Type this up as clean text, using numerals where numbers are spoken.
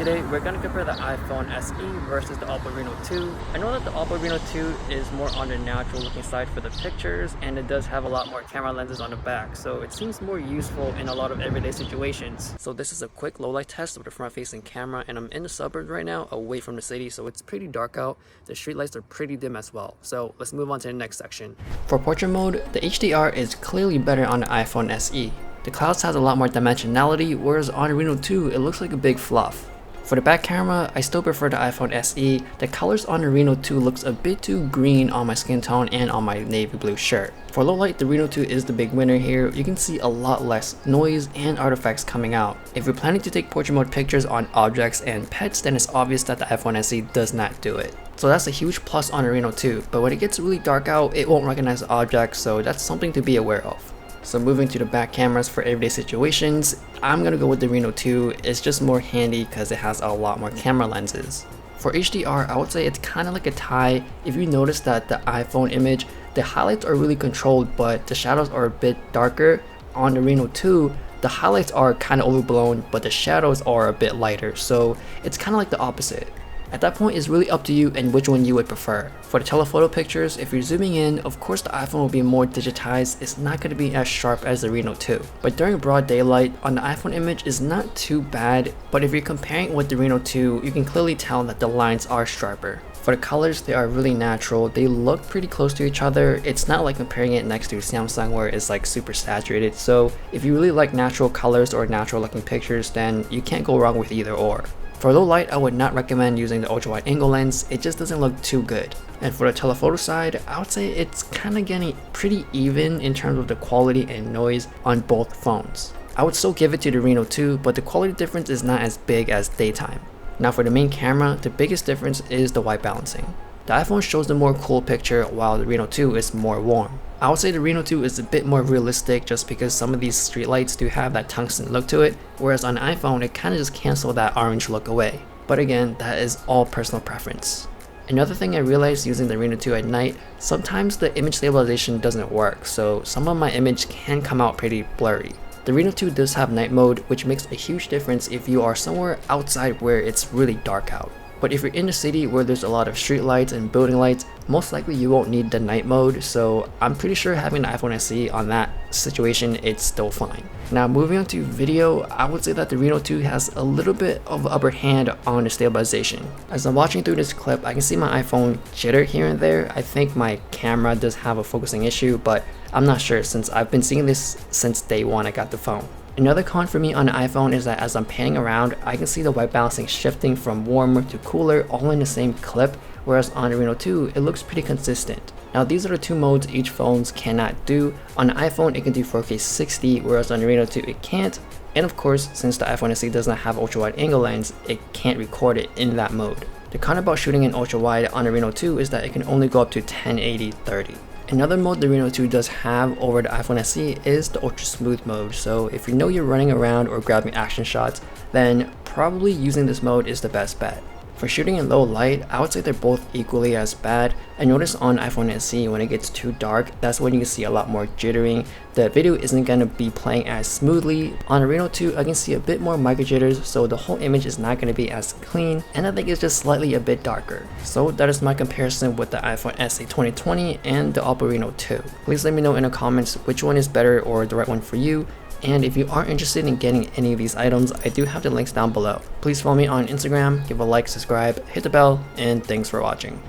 today we're going to compare the iPhone SE versus the Oppo Reno 2. I know that the Oppo Reno 2 is more on the natural looking side for the pictures, and it does have a lot more camera lenses on the back, so it seems more useful in a lot of everyday situations. So this is a quick low light test of the front facing camera, and I'm in the suburbs right now away from the city, so it's pretty dark out. The street lights are pretty dim as well. So let's move on to the next section. For portrait mode, the HDR is clearly better on the iPhone SE. The clouds has a lot more dimensionality, whereas on the Reno 2 it looks like a big fluff. For the back camera, I still prefer the iPhone SE. The colors on the Reno 2 looks a bit too green on my skin tone and on my navy blue shirt. For low light, the Reno 2 is the big winner here. You can see a lot less noise and artifacts coming out. If you're planning to take portrait mode pictures on objects and pets, then it's obvious that the iPhone SE does not do it. So that's a huge plus on the Reno 2, but when it gets really dark out, it won't recognize objects, so that's something to be aware of. So moving to the back cameras for everyday situations, I'm gonna go with the Reno 2. It's just more handy because it has a lot more camera lenses. For HDR, I would say it's kind of like a tie. If you notice that the iPhone image, the highlights are really controlled, but the shadows are a bit darker. On the Reno 2, the highlights are kind of overblown, but the shadows are a bit lighter, so it's kind of like the opposite. At that point, it's really up to you and which one you would prefer. For the telephoto pictures, if you're zooming in, of course the iPhone will be more digitized. It's not going to be as sharp as the Reno 2. But during broad daylight, on the iPhone image is not too bad, but if you're comparing it with the Reno 2, you can clearly tell that the lines are sharper. For the colors, they are really natural. They look pretty close to each other. It's not like comparing it next to Samsung where it's like super saturated. So if you really like natural colors or natural looking pictures, then you can't go wrong with either or. For low light, I would not recommend using the ultra wide angle lens. It just doesn't look too good. And for the telephoto side, I would say it's kind of getting pretty even in terms of the quality and noise on both phones. I would still give it to the Reno 2, but the quality difference is not as big as daytime. Now for the main camera, the biggest difference is the white balancing. The iPhone shows the more cool picture while the Reno 2 is more warm. I would say the Reno 2 is a bit more realistic just because some of these streetlights do have that tungsten look to it, whereas on iPhone it kind of just cancels that orange look away. But again, that is all personal preference. Another thing I realized using the Reno 2 at night, sometimes the image stabilization doesn't work, so some of my image can come out pretty blurry. The Reno 2 does have night mode, which makes a huge difference if you are somewhere outside where it's really dark out. But if you're in a city where there's a lot of street lights and building lights, most likely you won't need the night mode, so I'm pretty sure having the iPhone SE on that situation, it's still fine. Now moving on to video, I would say that the Reno 2 has a little bit of upper hand on the stabilization. As I'm watching through this clip, I can see my iPhone jitter here and there. I think my camera does have a focusing issue, but I'm not sure since I've been seeing this since day one I got the phone. Another con for me on the iPhone is that as I'm panning around, I can see the white balancing shifting from warmer to cooler all in the same clip, whereas on the Reno 2, it looks pretty consistent. Now these are the two modes each phone cannot do. On the iPhone, it can do 4K 60, whereas on the Reno 2, it can't. And of course, since the iPhone SE does not have ultra wide angle lens, it can't record it in that mode. The con about shooting in ultra wide on the Reno 2 is that it can only go up to 1080-30. Another mode the Reno 2 does have over the iPhone SE is the ultra smooth mode, so if you know you're running around or grabbing action shots, then probably using this mode is the best bet. For shooting in low light, I would say they're both equally as bad. I noticed on iPhone SE when it gets too dark, that's when you can see a lot more jittering. The video isn't going to be playing as smoothly. On the Reno 2, I can see a bit more micro jitters, so the whole image is not going to be as clean, and I think it's just slightly a bit darker. So that is my comparison with the iPhone SE 2020 and the Oppo Reno 2. Please let me know in the comments which one is better or the right one for you. And if you are interested in getting any of these items, I do have the links down below. Please follow me on Instagram, give a like, subscribe, hit the bell, and thanks for watching.